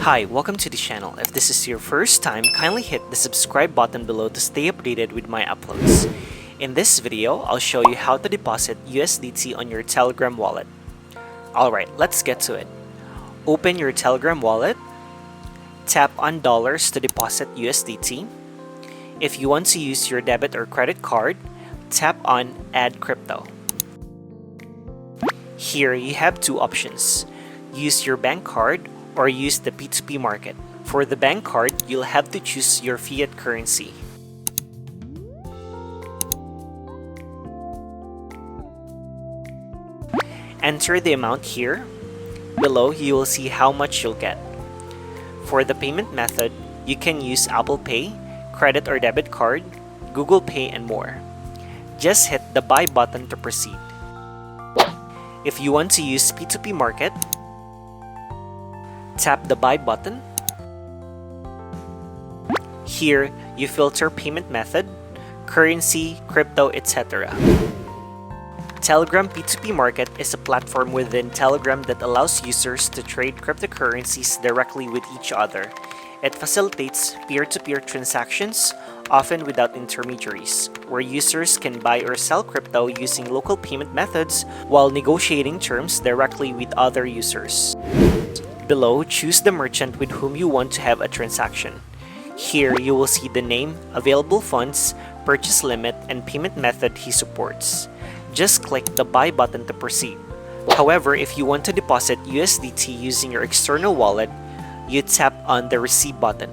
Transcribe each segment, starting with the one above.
Hi, welcome to the channel. If this is your first time, kindly hit the subscribe button below to stay updated with my uploads. In this video, I'll show you how to deposit USDT on your Telegram wallet. Alright, let's get to it. Open your Telegram wallet, tap on dollars to deposit USDT. If you want to use your debit or credit card, tap on add crypto. Here you have two options. Use your bank card or use the P2P market. For the bank card, you'll have to choose your fiat currency. Enter the amount here. Below, you will see how much you'll get. For the payment method, you can use Apple Pay, credit or debit card, Google Pay, and more. Just hit the buy button to proceed. If you want to use P2P market, tap the buy button. Here, you filter payment method, currency, crypto, etc. Telegram P2P Market is a platform within Telegram that allows users to trade cryptocurrencies directly with each other. It facilitates peer-to-peer transactions, often without intermediaries, where users can buy or sell crypto using local payment methods while negotiating terms directly with other users. Below, choose the merchant with whom you want to have a transaction. Here, you will see the name, available funds, purchase limit, and payment method he supports. Just click the buy button to proceed. However, if you want to deposit USDT using your external wallet, you tap on the receive button.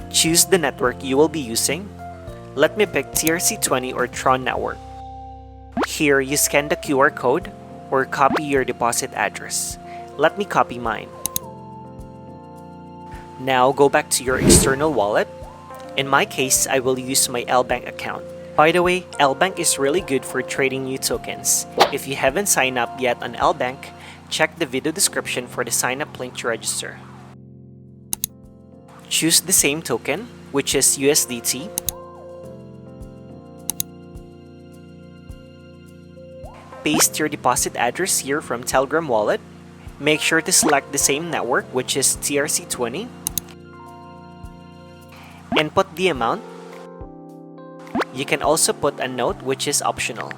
Choose the network you will be using. Let me pick TRC20 or Tron network. Here, you scan the QR code or copy your deposit address. Let me copy mine. Now go back to your external wallet. In my case, I will use my LBANK account. By the way, LBANK is really good for trading new tokens. If you haven't signed up yet on LBANK, check the video description for the sign up link to register. Choose the same token, which is USDT. Paste your deposit address here from Telegram wallet. Make sure to select the same network, which is TRC20. Input the amount. You can also put a note, which is optional.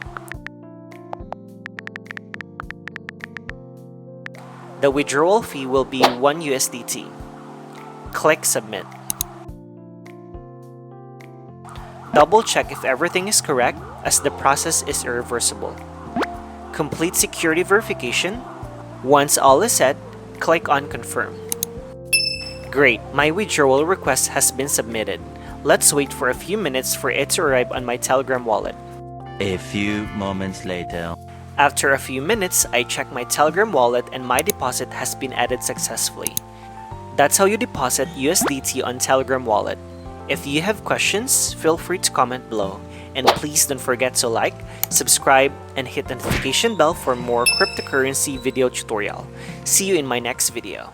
The withdrawal fee will be 1 USDT. Click Submit. Double check if everything is correct, as the process is irreversible. Complete security verification. Once all is set, click on Confirm. Great, my withdrawal request has been submitted. Let's wait for a few minutes for it to arrive on my Telegram wallet. A few moments later. After a few minutes, I check my Telegram wallet and my deposit has been added successfully. That's how you deposit USDT on Telegram wallet. If you have questions, feel free to comment below. And please don't forget to like, subscribe, and hit the notification bell for more cryptocurrency video tutorial. See you in my next video.